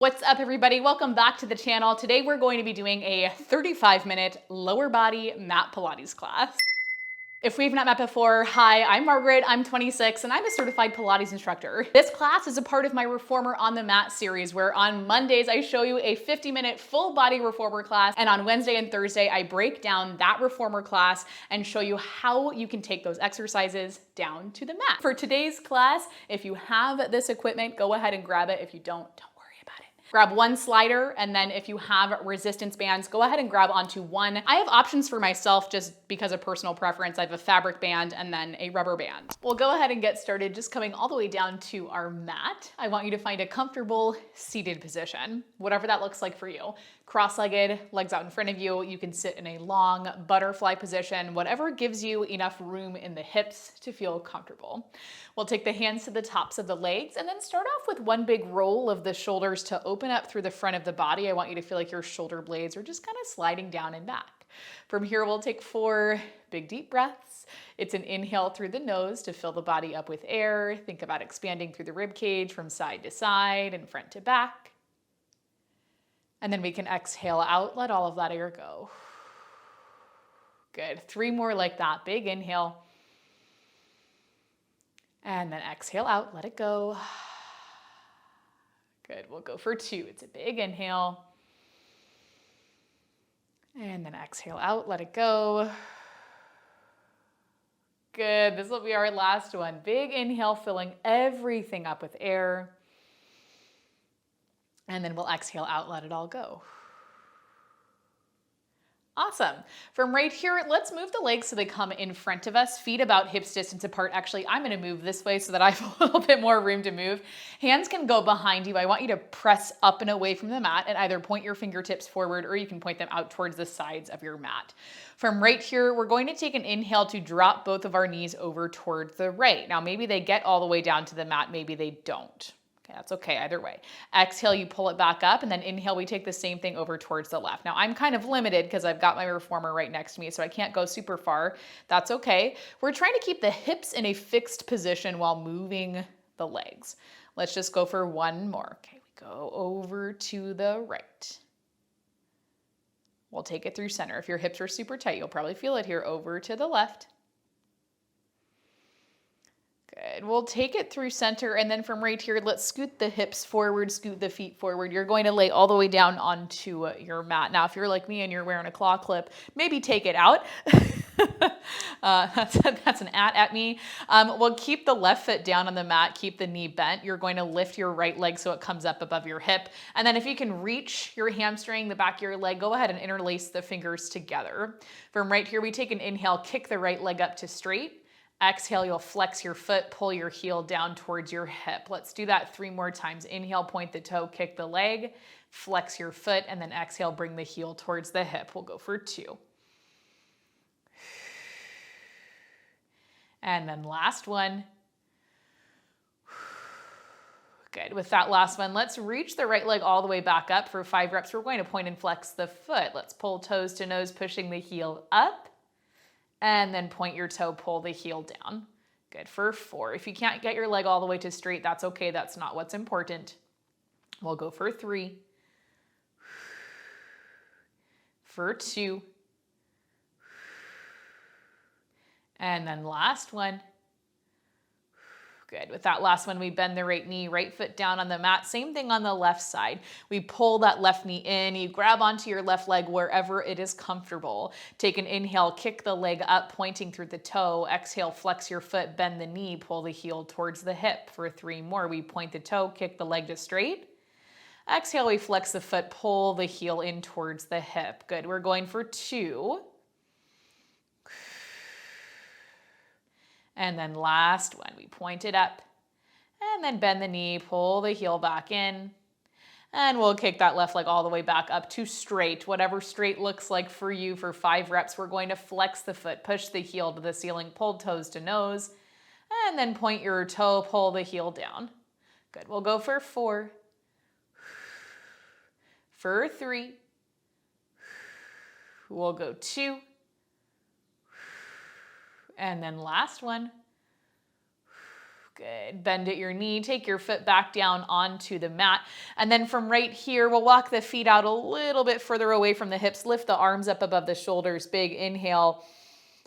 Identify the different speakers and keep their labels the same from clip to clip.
Speaker 1: What's up, everybody? Welcome back to the channel. Today we're going to be doing a 35-minute lower body mat Pilates class. If we've not met before, hi, I'm Margaret, I'm 26, and I'm a certified Pilates instructor. This class is a part of my Reformer on the Mat series, where on Mondays I show you a 50-minute full body reformer class, and on Wednesday and Thursday I break down that reformer class and show you how you can take those exercises down to the mat. For today's class, if you have this equipment, go ahead and grab it. If you don't worry about it. Grab one slider, and then if you have resistance bands, go ahead and grab onto one. I have options for myself just because of personal preference. I have a fabric band and then a rubber band. We'll go ahead and get started just coming all the way down to our mat. I want you to find a comfortable seated position, whatever that looks like for you. Cross-legged, legs out in front of you. You can sit in a long butterfly position, whatever gives you enough room in the hips to feel comfortable. We'll take the hands to the tops of the legs and then start off with one big roll of the shoulders to open up through the front of the body. I want you to feel like your shoulder blades are just kind of sliding down and back. From here, we'll take 4 big deep breaths. It's an inhale through the nose to fill the body up with air. Think about expanding through the rib cage from side to side and front to back. And then we can exhale out, let all of that air go. Good, 3 more like that. Big inhale. And then exhale out, let it go. Good, we'll go for 2. It's a big inhale. And then exhale out, let it go. Good, this will be our last one. Big inhale, filling everything up with air. And then we'll exhale out, let it all go. Awesome. From right here, let's move the legs so they come in front of us, feet about hips distance apart. Actually, I'm going to move this way so that I have a little bit more room to move. Hands can go behind you. I want you to press up and away from the mat and either point your fingertips forward or you can point them out towards the sides of your mat. From right here, we're going to take an inhale to drop both of our knees over towards the right. Now, maybe they get all the way down to the mat, maybe they don't. That's okay, either way. Exhale, you pull it back up, and then inhale, we take the same thing over towards the left. Now, I'm kind of limited because I've got my reformer right next to me, so I can't go super far. That's okay. We're trying to keep the hips in a fixed position while moving the legs. Let's just go for one more. Okay, we go over to the right. We'll take it through center. If your hips are super tight, you'll probably feel it here. Over to the left. Good. We'll take it through center, and then from right here, let's scoot the hips forward, scoot the feet forward. You're going to lay all the way down onto your mat. Now, if you're like me and you're wearing a claw clip, maybe take it out. That's an at me. We'll keep the left foot down on the mat, keep the knee bent. You're going to lift your right leg so it comes up above your hip. And then if you can reach your hamstring, the back of your leg, go ahead and interlace the fingers together. From right here, we take an inhale, kick the right leg up to straight. Exhale, you'll flex your foot, pull your heel down towards your hip. Let's do that 3 more times. Inhale, point the toe, kick the leg, flex your foot, and then exhale, bring the heel towards the hip. We'll go for 2. And then last one. Good. With that last one, let's reach the right leg all the way back up. For 5 reps, we're going to point and flex the foot. Let's pull toes to nose, pushing the heel up. And then point your toe, pull the heel down. Good for 4. If you can't get your leg all the way to straight, that's okay. That's not what's important. We'll go for 3. For 2. And then last one. Good. With that last one, we bend the right knee, right foot down on the mat. Same thing on the left side. We pull that left knee in. You grab onto your left leg wherever it is comfortable. Take an inhale, kick the leg up, pointing through the toe. Exhale, flex your foot, bend the knee, pull the heel towards the hip. For 3 more, we point the toe, kick the leg to straight. Exhale, we flex the foot, pull the heel in towards the hip. Good. We're going for 2. And then last one, we point it up and then bend the knee, pull the heel back in, and we'll kick that left leg all the way back up to straight, whatever straight looks like for you. For 5 reps, we're going to flex the foot, push the heel to the ceiling, pull toes to nose, and then point your toe, pull the heel down. Good, we'll go for 4, for 3, we'll go 2, and then last one. Good. Bend at your knee, take your foot back down onto the mat. And then from right here, we'll walk the feet out a little bit further away from the hips. Lift the arms up above the shoulders. Big inhale.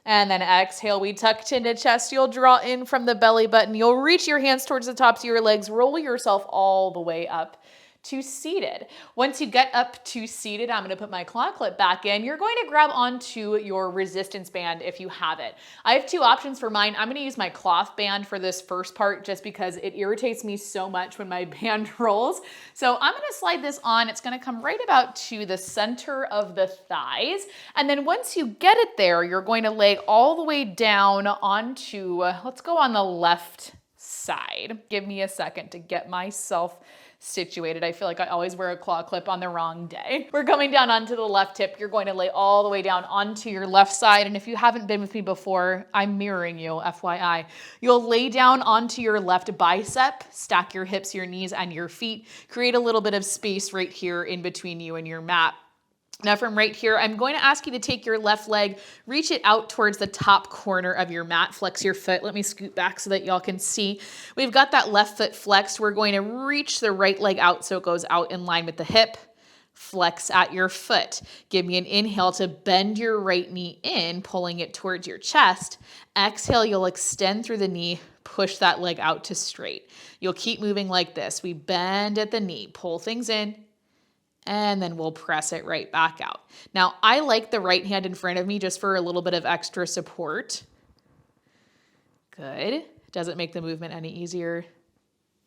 Speaker 1: And then exhale, we tuck chin to chest. You'll draw in from the belly button. You'll reach your hands towards the tops of your legs. Roll yourself all the way up to seated. Once you get up to seated, I'm gonna put my claw clip back in. You're going to grab onto your resistance band if you have it. I have two options for mine. I'm gonna use my cloth band for this first part just because it irritates me so much when my band rolls. So I'm gonna slide this on. It's gonna come right about to the center of the thighs. And then once you get it there, you're going to lay all the way down onto, let's go on the left side. Give me a second to get myself situated. I feel like I always wear a claw clip on the wrong day. We're coming down onto the left hip. You're going to lay all the way down onto your left side. And if you haven't been with me before, I'm mirroring you, FYI. You'll lay down onto your left bicep, stack your hips, your knees, and your feet. Create a little bit of space right here in between you and your mat. Now from right here, I'm going to ask you to take your left leg, reach it out towards the top corner of your mat, flex your foot. Let me scoot back so that y'all can see. We've got that left foot flexed. We're going to reach the right leg out so it goes out in line with the hip. Flex at your foot. Give me an inhale to bend your right knee in, pulling it towards your chest. Exhale, you'll extend through the knee, push that leg out to straight. You'll keep moving like this. We bend at the knee, pull things in, and then we'll press it right back out. Now, I like the right hand in front of me just for a little bit of extra support. Good. Does it make the movement any easier?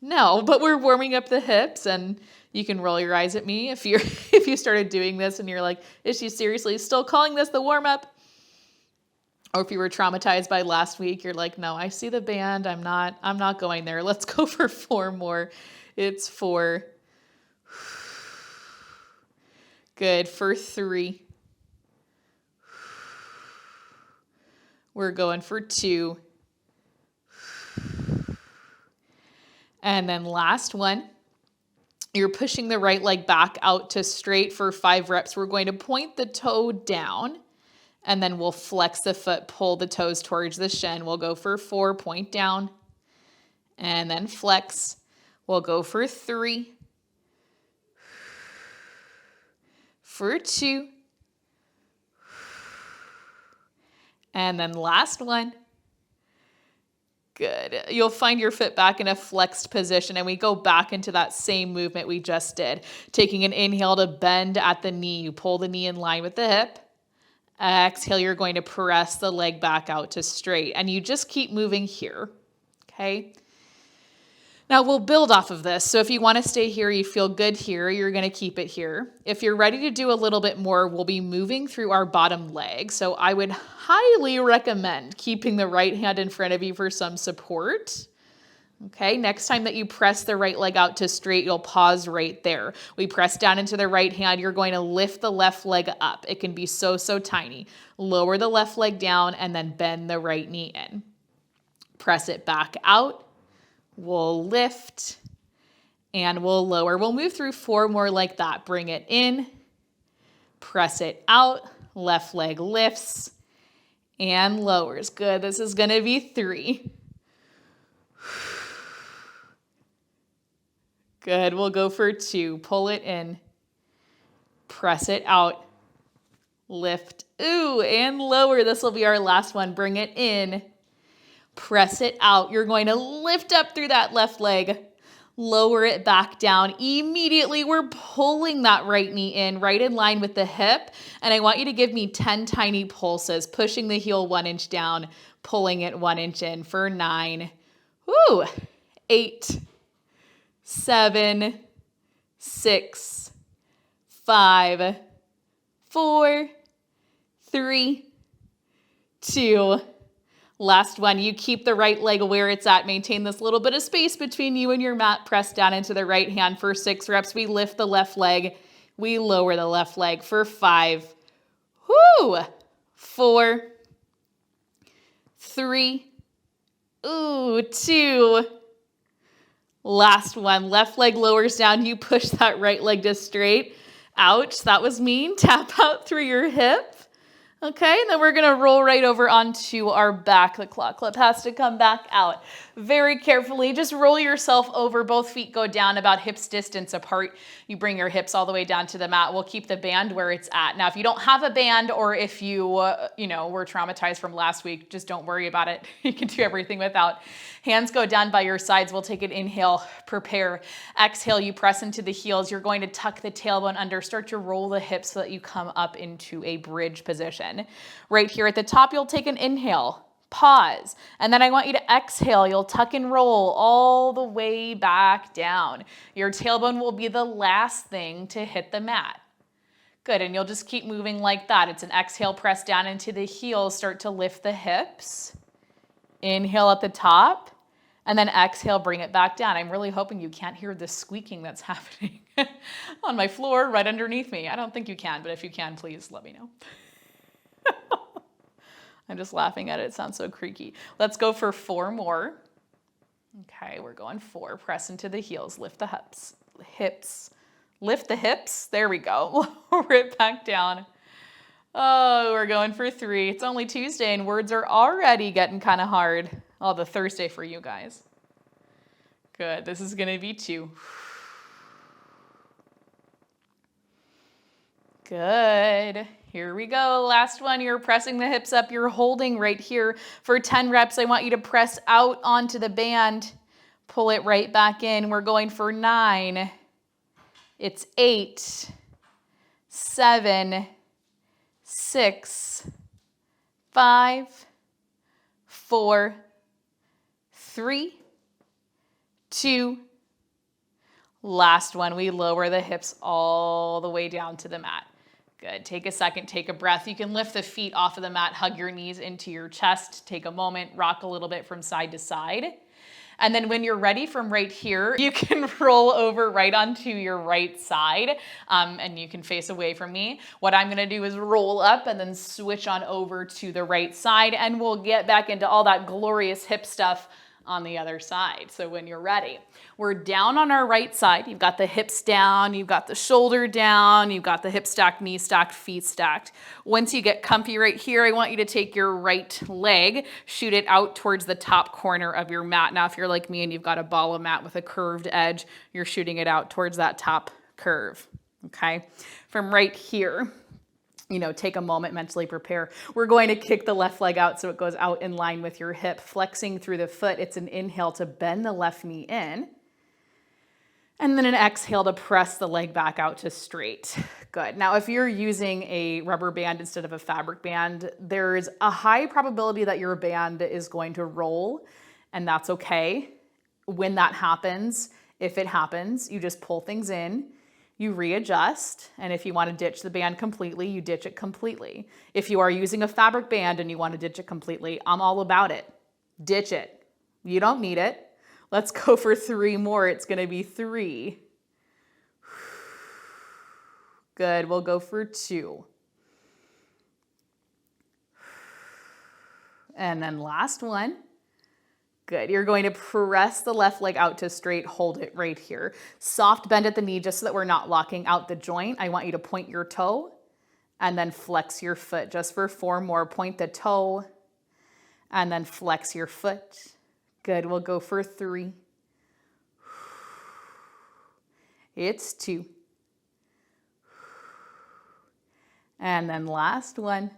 Speaker 1: No, but we're warming up the hips, and you can roll your eyes at me if you started doing this and you're like, is she seriously still calling this the warm-up? Or if you were traumatized by last week, you're like, no, I see the band. I'm not going there. Let's go for 4 more. It's 4. Good, for 3. We're going for 2. And then last one. You're pushing the right leg back out to straight for 5 reps. We're going to point the toe down, and then we'll flex the foot, pull the toes towards the shin. We'll go for 4, point down, and then flex. We'll go for 3. For 2. And then last one. Good. You'll find your foot back in a flexed position, and we go back into that same movement we just did. Taking an inhale to bend at the knee. You pull the knee in line with the hip. Exhale, you're going to press the leg back out to straight, and you just keep moving here. Okay? Now we'll build off of this. So if you want to stay here, you feel good here, you're going to keep it here. If you're ready to do a little bit more, we'll be moving through our bottom leg. So I would highly recommend keeping the right hand in front of you for some support. Okay, next time that you press the right leg out to straight, you'll pause right there. We press down into the right hand. You're going to lift the left leg up. It can be so tiny. Lower the left leg down and then bend the right knee in. Press it back out. We'll lift and we'll lower. We'll move through 4 more like that. Bring it in, press it out, left leg lifts and lowers. Good. This is going to be 3. Good. We'll go for 2. Pull it in, press it out, lift, ooh, and lower. This will be our last one. Bring it in. Press it out. You're going to lift up through that left leg, lower it back down. Immediately, we're pulling that right knee in, right in line with the hip. And I want you to give me 10 tiny pulses, pushing the heel 1 inch down, pulling it 1 inch in for 9, 8, 7, 6, 5, 4, 3, 2, last one. You keep the right leg where it's at. Maintain this little bit of space between you and your mat. Press down into the right hand for 6 reps. We lift the left leg. We lower the left leg for 5. 4. 3. 2. Last one. Left leg lowers down. You push that right leg to straight. Ouch, that was mean. Tap out through your hip. Okay, and then we're gonna roll right over onto our back. The claw clip has to come back out. Very carefully, just roll yourself over. Both feet go down about hips distance apart. You bring your hips all the way down to the mat. We'll keep the band where it's at. Now, if you don't have a band, or if you, were traumatized from last week, just don't worry about it. You can do everything without. Hands go down by your sides. We'll take an inhale, prepare. Exhale, you press into the heels. You're going to tuck the tailbone under. Start to roll the hips so that you come up into a bridge position. Right here at the top, you'll take an inhale, pause, and then I want you to exhale. You'll tuck and roll all the way back down. Your tailbone will be the last thing to hit the mat. Good, and you'll just keep moving like that. It's an exhale, press down into the heels, start to lift the hips. Inhale at the top, and then exhale, bring it back down. I'm really hoping you can't hear the squeaking that's happening on my floor right underneath me. I don't think you can, but if you can, please let me know. I'm just laughing at it. It sounds so creaky. Let's go for 4 more. Okay, we're going 4. Press into the heels, lift the hips. Lift the hips. There we go. Lower it back down. Oh, we're going for 3. It's only Tuesday and words are already getting kind of hard. Oh, the Thursday for you guys. Good. This is going to be 2. Good. Here we go. Last one. You're pressing the hips up. You're holding right here for 10 reps. I want you to press out onto the band. Pull it right back in. We're going for 9. It's 8, 7, 6, 5, 4, 3, 2. Last one. We lower the hips all the way down to the mat. Good. Take a second, take a breath. You can lift the feet off of the mat, hug your knees into your chest, take a moment, rock a little bit from side to side. And then when you're ready from right here, you can roll over right onto your right side and you can face away from me. What I'm gonna do is roll up and then switch on over to the right side and we'll get back into all that glorious hip stuff on the other side. So when you're ready, we're down on our right side. You've got the hips down, you've got the shoulder down, you've got the hip stacked, knee stacked, feet stacked. Once you get comfy right here, I want you to take your right leg, shoot it out towards the top corner of your mat. Now, if you're like me and you've got a ball of mat with a curved edge, you're shooting it out towards that top curve, okay? From right here, take a moment, mentally prepare. We're going to kick the left leg out so it goes out in line with your hip, flexing through the foot. It's an inhale to bend the left knee in, and then an exhale to press the leg back out to straight. Good. Now, if you're using a rubber band instead of a fabric band, there's a high probability that your band is going to roll, and that's okay. When that happens, if it happens, you just pull things in. You readjust, and if you want to ditch the band completely, you ditch it completely. If you are using a fabric band and you want to ditch it completely, I'm all about it. Ditch it. You don't need it. Let's go for 3 more. It's going to be 3. Good. We'll go for 2. And then last one. Good. You're going to press the left leg out to straight. Hold it right here. Soft bend at the knee just so that we're not locking out the joint. I want you to point your toe and then flex your foot. Just for 4 more. Point the toe and then flex your foot. Good. We'll go for 3. It's 2. And then last one.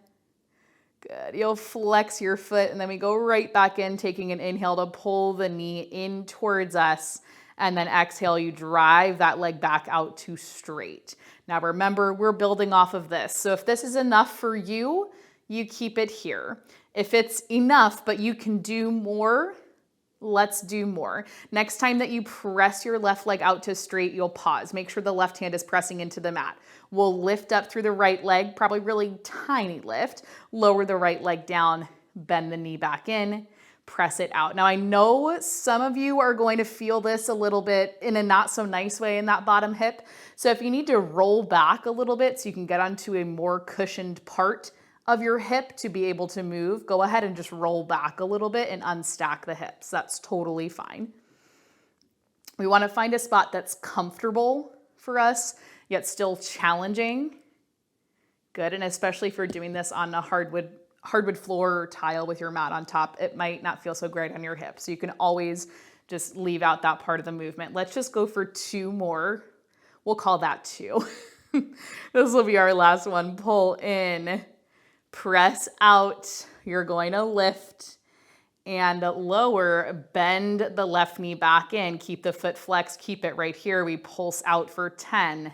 Speaker 1: Good. You'll flex your foot and then we go right back in, taking an inhale to pull the knee in towards us. And then exhale, you drive that leg back out to straight. Now remember, we're building off of this. So if this is enough for you, you keep it here. If it's enough, but you can do more, let's do more. Next time that you press your left leg out to straight, you'll pause. Make sure the left hand is pressing into the mat. We'll lift up through the right leg, probably really tiny lift. Lower the right leg down, bend the knee back in, press it out. Now I know some of you are going to feel this a little bit in a not so nice way in that bottom hip. So if you need to roll back a little bit so you can get onto a more cushioned part of your hip to be able to move, go ahead and just roll back a little bit and unstack the hips. That's totally fine. We want to find a spot that's comfortable for us, yet still challenging. good. And especially if you're doing this on a hardwood floor or tile with your mat on top, it might not feel so great on your hips. So you can always just leave out that part of the movement. Let's just go for 2 more. We'll call that 2. This will be our last one. Pull in, press out. You're going to lift and lower, bend the left knee back in, keep the foot flexed, keep it right here. We pulse out for 10.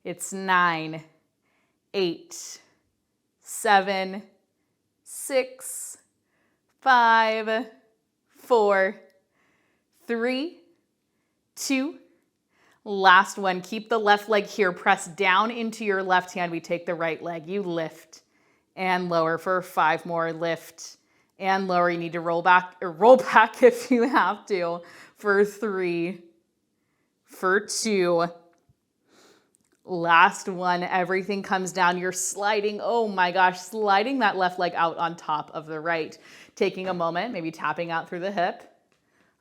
Speaker 1: It's 9, 8, 7, 6, 5, 4, 3, 2, last one. Keep the left leg here. Press down into your left hand. We take the right leg. You lift and lower for 5 more. Lift and lower. You need to roll back if you have to for 3, for 2. Last one. Everything comes down. You're sliding. Oh my gosh, sliding that left leg out on top of the right. Taking a moment, maybe tapping out through the hip.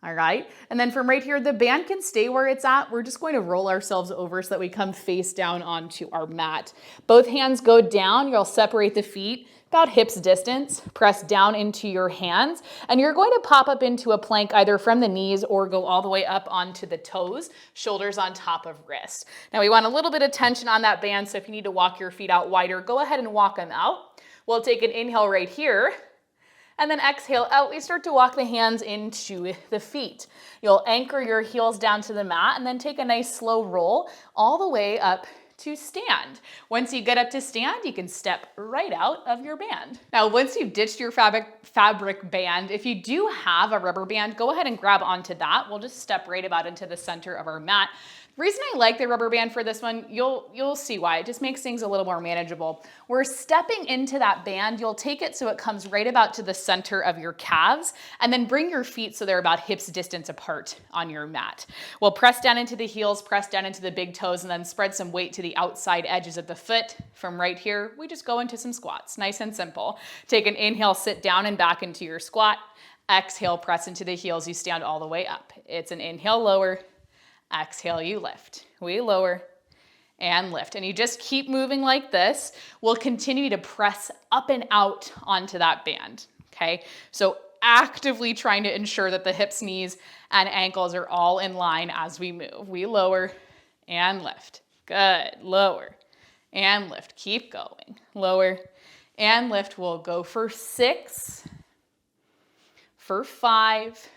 Speaker 1: All right. And then from right here, the band can stay where it's at. We're just going to roll ourselves over so that we come face down onto our mat. Both hands go down. You'll separate the feet about hips distance. Press down into your hands. And you're going to pop up into a plank either from the knees or go all the way up onto the toes, shoulders on top of wrist. Now we want a little bit of tension on that band. So if you need to walk your feet out wider, go ahead and walk them out. We'll take an inhale right here. And then exhale out, we start to walk the hands into the feet. You'll anchor your heels down to the mat and then take a nice slow roll all the way up to stand. Once you get up to stand, you can step right out of your band. Now, once you've ditched your fabric band, if you do have a rubber band, go ahead and grab onto that. We'll just step right about into the center of our mat. The reason I like the rubber band for this one, you'll see why. It just makes things a little more manageable. We're stepping into that band. You'll take it so it comes right about to the center of your calves, and then bring your feet so they're about hips distance apart on your mat. We'll press down into the heels, press down into the big toes, and then spread some weight to the outside edges of the foot. From right here, we just go into some squats. Nice and simple. Take an inhale, sit down and back into your squat. Exhale, press into the heels. You stand all the way up. It's an inhale, lower. Exhale, you lift. We lower and lift. And you just keep moving like this. We'll continue to press up and out onto that band, okay? So actively trying to ensure that the hips, knees, and ankles are all in line as we move. We lower and lift. Good. Lower and lift. Keep going. Lower and lift. We'll go for 6, for 5,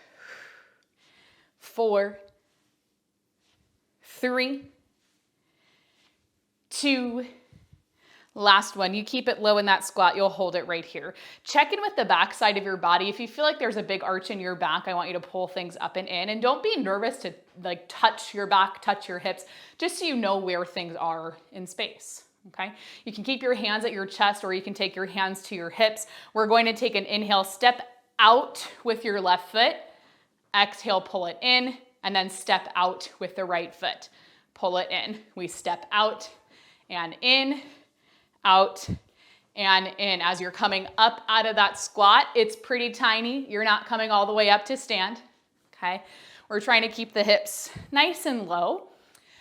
Speaker 1: 4, 3, 2, last one. You keep it low in that squat. You'll hold it right here. Check in with the back side of your body. If you feel like there's a big arch in your back, I want you to pull things up and in. And don't be nervous to like touch your back, touch your hips, just so you know where things are in space. Okay. You can keep your hands at your chest or you can take your hands to your hips. We're going to take an inhale, step out with your left foot. Exhale, pull it in. And then step out with the right foot. Pull it in. We step out and in, out and in. As you're coming up out of that squat, it's pretty tiny. You're not coming all the way up to stand, okay? We're trying to keep the hips nice and low.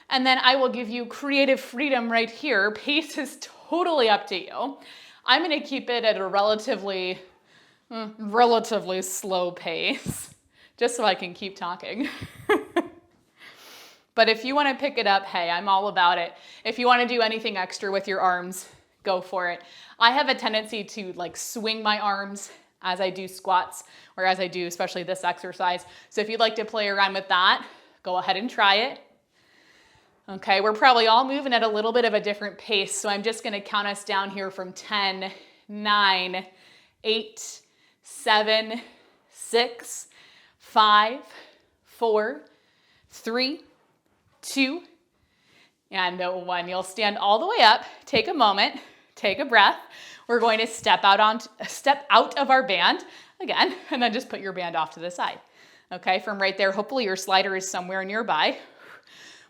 Speaker 1: And then I will give you creative freedom right here. Pace is totally up to you. I'm gonna keep it at a relatively slow pace, just so I can keep talking. But if you want to pick it up, hey, I'm all about it. If you want to do anything extra with your arms, go for it. I have a tendency to like swing my arms as I do squats or as I do especially this exercise. So if you'd like to play around with that, go ahead and try it. Okay, we're probably all moving at a little bit of a different pace. So I'm just going to count us down here from 10, 9, 8, 7, 6, 5, 4, 3, 2, and 1. You'll stand all the way up. Take a moment. Take a breath. We're going to step out of our band again, and then just put your band off to the side. Okay, from right there, hopefully your slider is somewhere nearby.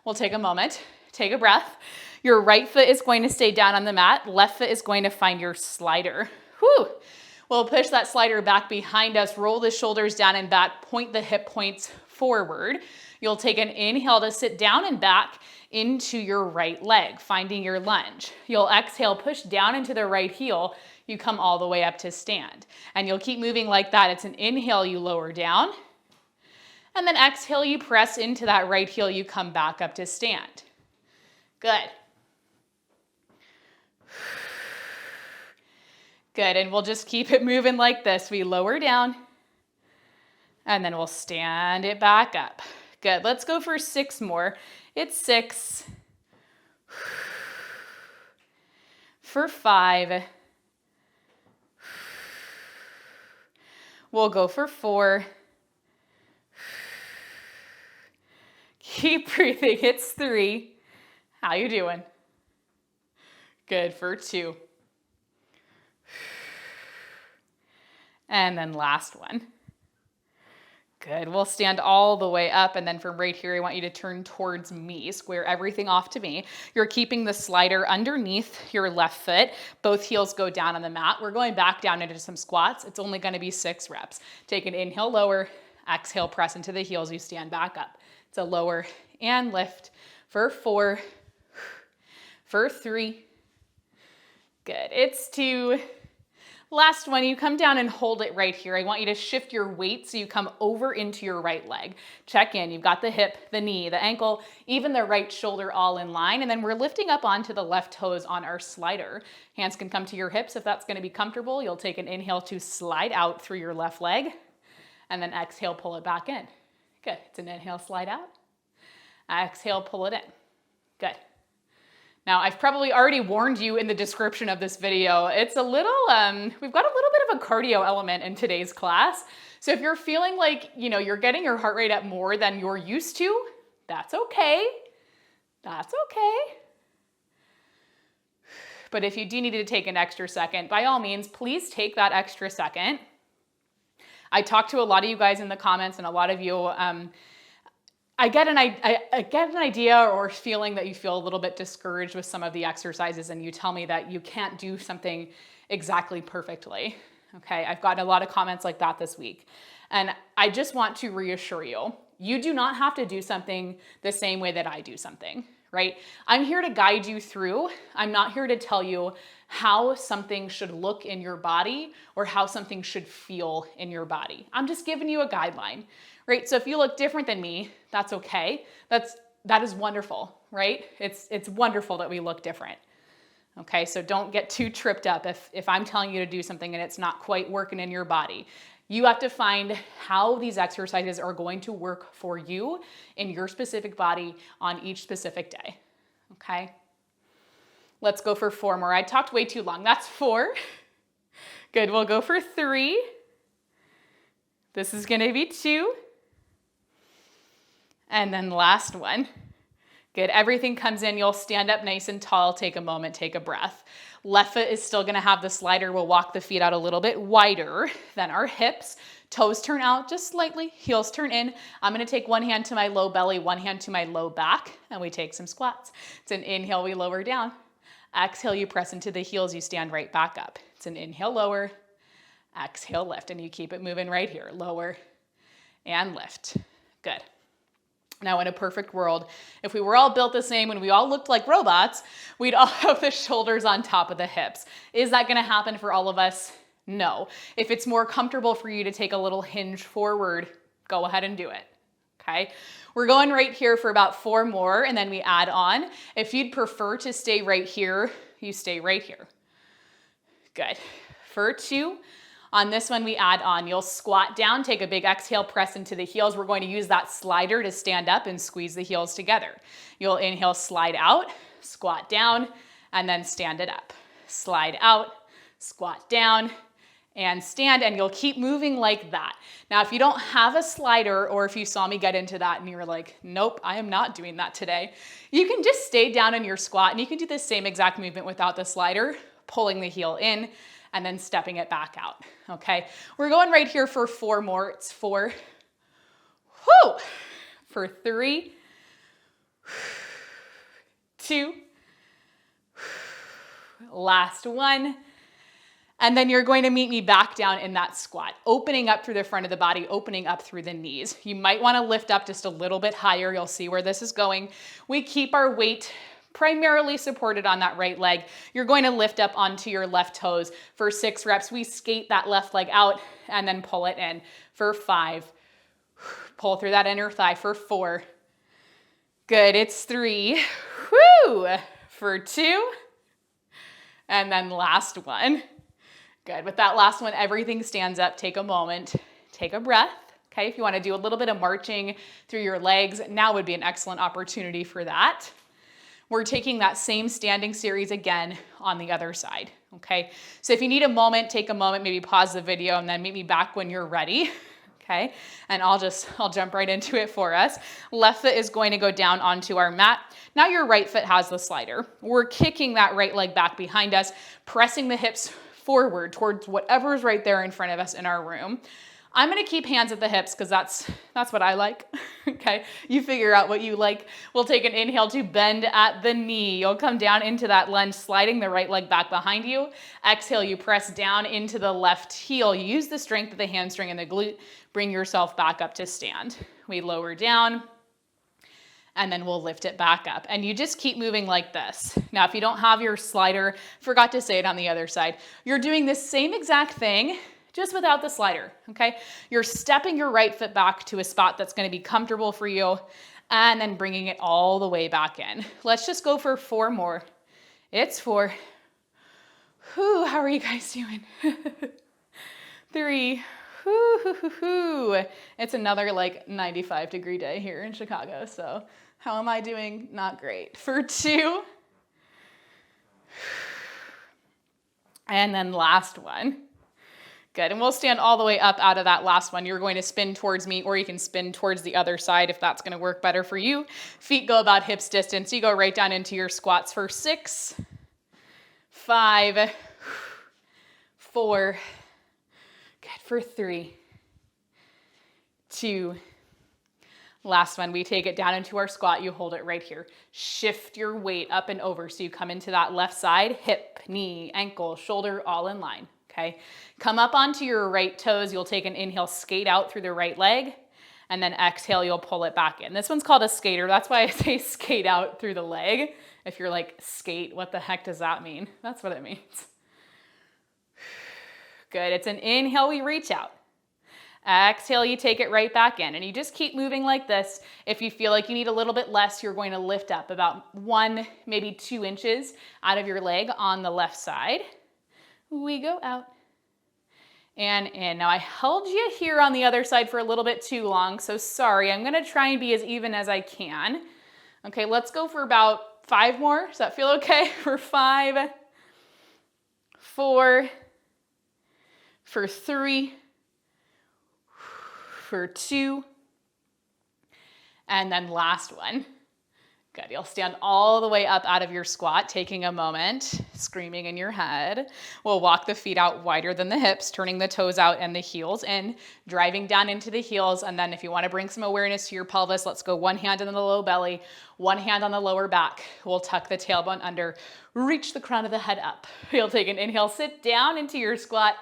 Speaker 1: We'll take a moment. Take a breath. Your right foot is going to stay down on the mat. Left foot is going to find your slider. Whew. We'll push that slider back behind us. Roll the shoulders down and back. Point the hip points forward. You'll take an inhale to sit down and back into your right leg, finding your lunge. You'll exhale, push down into the right heel. You come all the way up to stand. And you'll keep moving like that. It's an inhale, you lower down. And then exhale, you press into that right heel, you come back up to stand. Good. Good, and we'll just keep it moving like this. We lower down, and then we'll stand it back up. Good, let's go for 6 more. It's 6. For 5. We'll go for 4. Keep breathing, it's 3. How you doing? Good, for 2. And then last one. Good, we'll stand all the way up, and then from right here, I want you to turn towards me, square everything off to me. You're keeping the slider underneath your left foot. Both heels go down on the mat. We're going back down into some squats. It's only gonna be 6 reps. Take an inhale, lower, exhale, press into the heels, you stand back up. It's a lower and lift for 4, for 3. Good, it's 2. Last one, you come down and hold it right here. I want you to shift your weight so you come over into your right leg. Check in, you've got the hip, the knee, the ankle, even the right shoulder all in line. And then we're lifting up onto the left toes on our slider. Hands can come to your hips if that's gonna be comfortable. You'll take an inhale to slide out through your left leg, and then exhale, pull it back in. Good, it's an inhale, slide out. Exhale, pull it in. Good. Now, I've probably already warned you in the description of this video. It's a little, we've got a little bit of a cardio element in today's class. So if you're feeling like, you're getting your heart rate up more than you're used to, that's okay. That's okay. But if you do need to take an extra second, by all means, please take that extra second. I talked to a lot of you guys in the comments, and a lot of you, I get an idea or feeling that you feel a little bit discouraged with some of the exercises, and you tell me that you can't do something exactly perfectly. Okay, I've gotten a lot of comments like that this week. And I just want to reassure you, you do not have to do something the same way that I do something, right? I'm here to guide you through. I'm not here to tell you how something should look in your body or how something should feel in your body. I'm just giving you a guideline. Right, so if you look different than me, that's okay. That is wonderful, right? It's wonderful that we look different. Okay, so don't get too tripped up if I'm telling you to do something and it's not quite working in your body. You have to find how these exercises are going to work for you in your specific body on each specific day. Okay, let's go for 4 more. I talked way too long. That's 4. Good, we'll go for 3. This is gonna be 2. And then last one. Good, everything comes in, you'll stand up nice and tall, take a moment, take a breath. Left foot is still gonna have the slider. We'll walk the feet out a little bit wider than our hips. Toes turn out just slightly, heels turn in. I'm gonna take one hand to my low belly, one hand to my low back, and we take some squats. It's an inhale, we lower down. Exhale, you press into the heels, you stand right back up. It's an inhale, lower, exhale, lift, and you keep it moving right here. Lower and lift. Good. Now, in a perfect world, if we were all built the same and we all looked like robots, we'd all have the shoulders on top of the hips. Is that gonna happen for all of us? No. If it's more comfortable for you to take a little hinge forward, go ahead and do it, okay? We're going right here for about 4 more, and then we add on. If you'd prefer to stay right here, you stay right here. Good. For 2. On this one, we add on. You'll squat down, take a big exhale, press into the heels. We're going to use that slider to stand up and squeeze the heels together. You'll inhale, slide out, squat down, and then stand it up. Slide out, squat down, and stand, and you'll keep moving like that. Now, if you don't have a slider, or if you saw me get into that and you were like, nope, I am not doing that today, you can just stay down in your squat, and you can do the same exact movement without the slider, pulling the heel in, and then stepping it back out, okay? We're going right here for 4 more. It's 4, whoo, for 3, 2, last one, And then you're going to meet me back down in that squat, opening up through the front of the body, opening up through the knees. You might want to lift up just a little bit higher. You'll see where this is going. We keep our weight primarily supported on that right leg. You're going to lift up onto your left toes. For 6 reps, we skate that left leg out and then pull it in. For 5, pull through that inner thigh. For 4, good, it's 3, whoo, for 2, and then last one. Good, with that last one, everything stands up. Take a moment, take a breath. Okay, if you want to do a little bit of marching through your legs, now would be an excellent opportunity for that. We're taking that same standing series again on the other side, okay? So if you need a moment, take a moment, maybe pause the video and then meet me back when you're ready, okay? And I'll jump right into it for us. Left foot is going to go down onto our mat. Now your right foot has the slider. We're kicking that right leg back behind us, pressing the hips forward towards whatever's right there in front of us in our room. I'm gonna keep hands at the hips because that's what I like, okay? You figure out what you like. We'll take an inhale to bend at the knee. You'll come down into that lunge, sliding the right leg back behind you. Exhale, you press down into the left heel. Use the strength of the hamstring and the glute. Bring yourself back up to stand. We lower down, and then we'll lift it back up. And you just keep moving like this. Now, if you don't have your slider, forgot to say it on the other side, you're doing this same exact thing, just without the slider, okay? You're stepping your right foot back to a spot that's gonna be comfortable for you and then bringing it all the way back in. Let's just go for 4 more. It's 4. Whew, how are you guys doing? 3. Whoo. It's another like 95-degree day here in Chicago, so how am I doing? Not great. For 2. And then last one. Good, and we'll stand all the way up out of that last one. You're going to spin towards me, or you can spin towards the other side if that's gonna work better for you. Feet go about hips distance. You go right down into your squats for 6, 5, 4, good, for 3, 2, last one. We take it down into our squat. You hold it right here. Shift your weight up and over so you come into that left side, hip, knee, ankle, shoulder, all in line. Okay, come up onto your right toes. You'll take an inhale, skate out through the right leg, and then exhale, you'll pull it back in. This one's called a skater. That's why I say skate out through the leg. If you're like, skate, what the heck does that mean? That's what it means. Good, it's an inhale, we reach out. Exhale, you take it right back in, and you just keep moving like this. If you feel like you need a little bit less, you're going to lift up about 1, maybe 2 inches out of your leg on the left side. We go out and in. Now I held you here on the other side for a little bit too long, so sorry. I'm gonna try and be as even as I can. Okay, let's go for about 5 more. Does that feel okay? For 5, 4, for 3, for 2, and then last one. Good, you'll stand all the way up out of your squat, taking a moment, screaming in your head. We'll walk the feet out wider than the hips, turning the toes out and the heels in, driving down into the heels. And then if you want to bring some awareness to your pelvis, let's go 1 hand on the low belly, 1 hand on the lower back. We'll tuck the tailbone under, reach the crown of the head up. You'll take an inhale, sit down into your squat.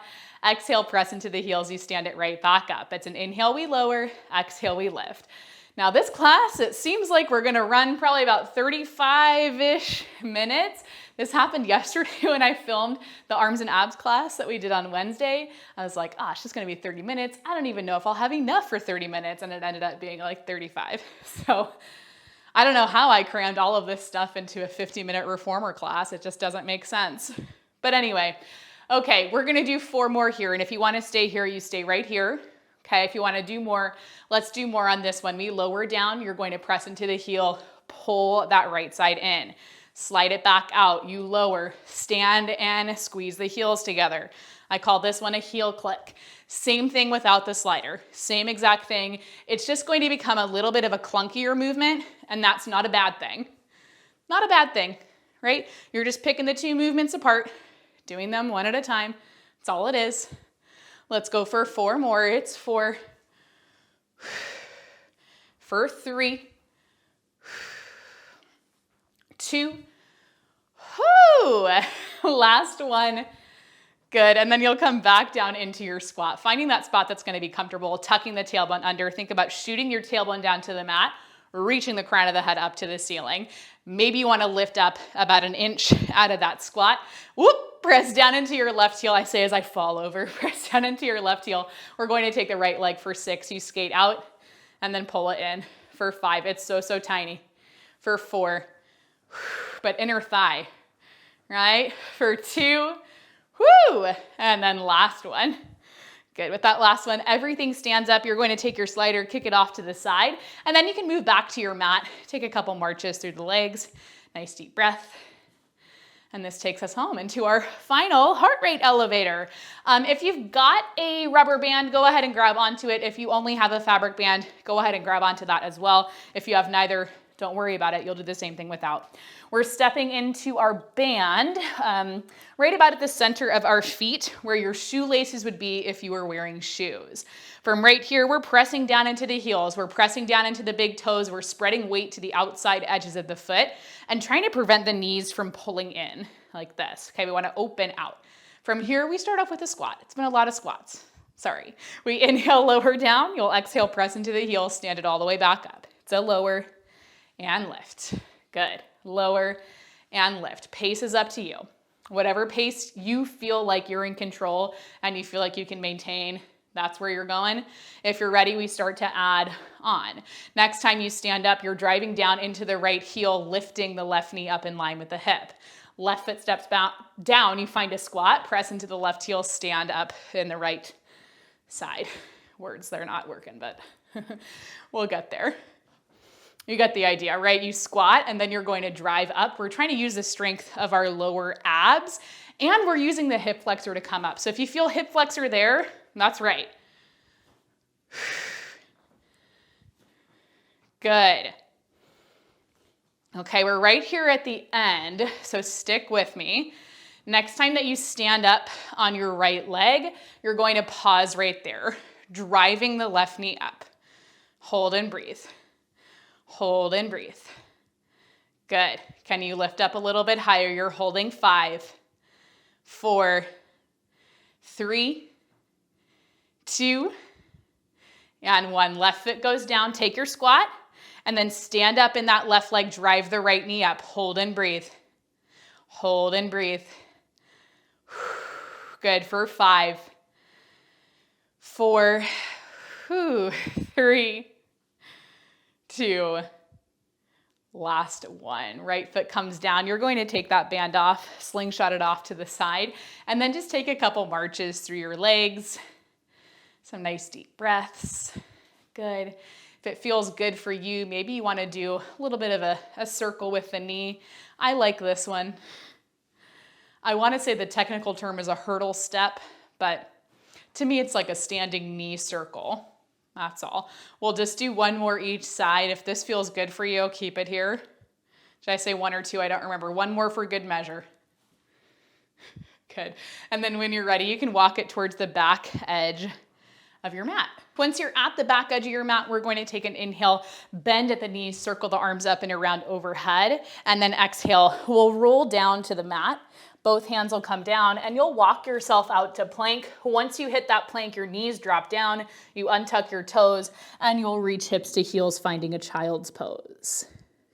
Speaker 1: Exhale, press into the heels. You stand it right back up. It's an inhale, we lower, exhale, we lift. Now this class, it seems like we're gonna run probably about 35-ish minutes. This happened yesterday when I filmed the arms and abs class that we did on Wednesday. I was like, it's just gonna be 30 minutes. I don't even know if I'll have enough for 30 minutes, and it ended up being like 35. So I don't know how I crammed all of this stuff into a 50-minute reformer class. It just doesn't make sense. But anyway, okay, we're gonna do 4 more here, and if you wanna stay here, you stay right here. Okay, if you want to do more, let's do more on this one. We lower down, you're going to press into the heel, pull that right side in, slide it back out, you lower, stand and squeeze the heels together. I call this one a heel click. Same thing without the slider, same exact thing. It's just going to become a little bit of a clunkier movement, and that's not a bad thing. Not a bad thing, right? You're just picking the 2 movements apart, doing them 1 at a time. That's all it is. Let's go for 4 more. It's 4, for 3, 2, last one. Good, and then you'll come back down into your squat, finding that spot that's gonna be comfortable, tucking the tailbone under. Think about shooting your tailbone down to the mat, reaching the crown of the head up to the ceiling. Maybe you wanna lift up about an inch out of that squat. Whoop, press down into your left heel. I say as I fall over, press down into your left heel. We're going to take the right leg for 6. You skate out and then pull it in for 5. It's so, so tiny. For 4, but inner thigh, right? For 2, whoo, and then last one. Good, with that last one, everything stands up. You're going to take your slider, kick it off to the side, and then you can move back to your mat. Take a couple marches through the legs. Nice deep breath. And this takes us home into our final heart rate elevator. If you've got a rubber band, go ahead and grab onto it. If you only have a fabric band, go ahead and grab onto that as well. If you have neither, don't worry about it. You'll do the same thing without. We're stepping into our band right about at the center of our feet where your shoelaces would be if you were wearing shoes. From right here, we're pressing down into the heels. We're pressing down into the big toes. We're spreading weight to the outside edges of the foot and trying to prevent the knees from pulling in like this. Okay, we want to open out. From here, we start off with a squat. It's been a lot of squats. Sorry. We inhale, lower down. You'll exhale, press into the heels, stand it all the way back up. It's a lower and lift. Good. Lower and lift. Pace is up to you. Whatever pace you feel like you're in control and you feel like you can maintain, that's where you're going. If you're ready, we start to add on. Next time you stand up, you're driving down into the right heel, lifting the left knee up in line with the hip. Left foot steps down, you find a squat, press into the left heel, stand up in the right side. Words, they're not working, but we'll get there. You get the idea, right? You squat and then you're going to drive up. We're trying to use the strength of our lower abs and we're using the hip flexor to come up. So if you feel hip flexor there, that's right. Good. Okay, we're right here at the end, so stick with me. Next time that you stand up on your right leg, you're going to pause right there, driving the left knee up. Hold and breathe. Hold and breathe. Good. Can you lift up a little bit higher? You're holding 5, 4, 3, 2, and 1. Left foot goes down. Take your squat and then stand up in that left leg. Drive the right knee up. Hold and breathe. Hold and breathe. Good for 5, 4, 3, 2, last 1. Right foot comes down. You're going to take that band off, slingshot it off to the side, and then just take a couple marches through your legs. Some nice deep breaths. Good. If it feels good for you, maybe you want to do a little bit of a circle with the knee. I like this one. I want to say the technical term is a hurdle step, but to me it's like a standing knee circle. That's all. We'll just do 1 more each side. If this feels good for you, keep it here. Should I say 1 or 2? I don't remember. 1 more for good measure. Good. And then when you're ready, you can walk it towards the back edge of your mat. Once you're at the back edge of your mat, we're going to take an inhale, bend at the knees, circle the arms up and around overhead, and then exhale. We'll roll down to the mat. Both hands will come down and you'll walk yourself out to plank. Once you hit that plank, your knees drop down, you untuck your toes, and you'll reach hips to heels, finding a child's pose.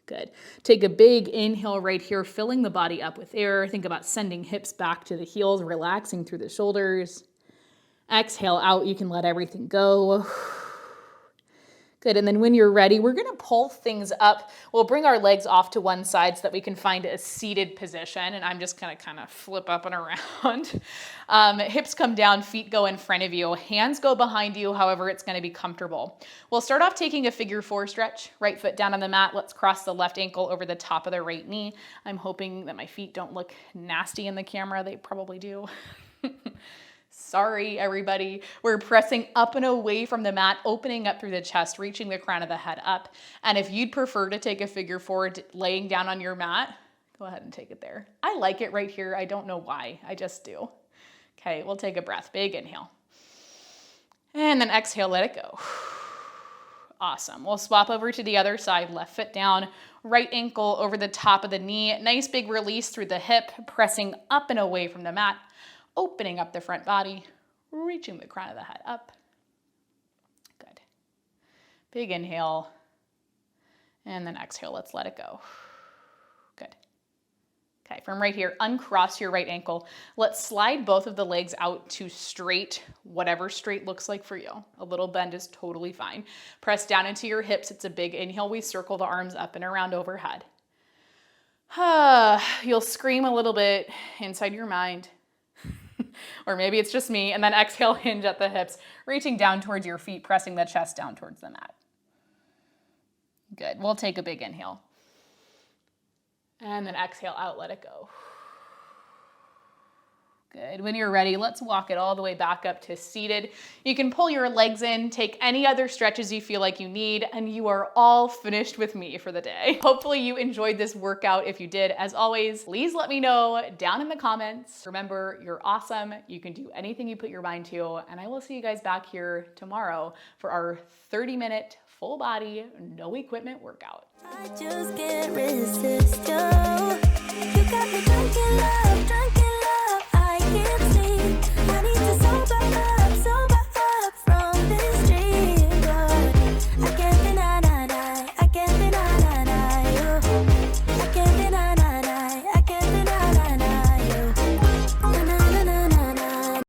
Speaker 1: Good. Take a big inhale right here, filling the body up with air. Think about sending hips back to the heels, relaxing through the shoulders. Exhale out, you can let everything go. Good, and then when you're ready, we're gonna pull things up. We'll bring our legs off to one side so that we can find a seated position, and I'm just gonna kind of flip up and around. Hips come down, feet go in front of you, hands go behind you, however it's gonna be comfortable. We'll start off taking a figure 4 stretch, right foot down on the mat. Let's cross the left ankle over the top of the right knee. I'm hoping that my feet don't look nasty in the camera. They probably do. Sorry, everybody. We're pressing up and away from the mat, opening up through the chest, reaching the crown of the head up. And if you'd prefer to take a figure 4 laying down on your mat, go ahead and take it there. I like it right here. I don't know why. I just do. Okay, we'll take a breath. Big inhale. And then exhale, let it go. Awesome. We'll swap over to the other side, left foot down, right ankle over the top of the knee. Nice big release through the hip, pressing up and away from the mat. opening up the front body, reaching the crown of the head up. Good. Big inhale, and then exhale, let's let it go. Good. Okay, from right here, uncross your right ankle. Let's slide both of the legs out to straight, whatever straight looks like for you. A little bend is totally fine. Press down into your hips. It's a big inhale. We circle the arms up and around overhead. You'll scream a little bit inside your mind. Or maybe it's just me. And then exhale, hinge at the hips, reaching down towards your feet, pressing the chest down towards the mat. Good. We'll take a big inhale. And then exhale out, let it go. Good. When you're ready, let's walk it all the way back up to seated. You can pull your legs in, take any other stretches you feel like you need, and you are all finished with me for the day. Hopefully you enjoyed this workout. If you did, as always, please let me know down in the comments. Remember, you're awesome. You can do anything you put your mind to, and I will see you guys back here tomorrow for our 30-minute full body, no equipment workout.
Speaker 2: I just can't resist you. You got me thinking like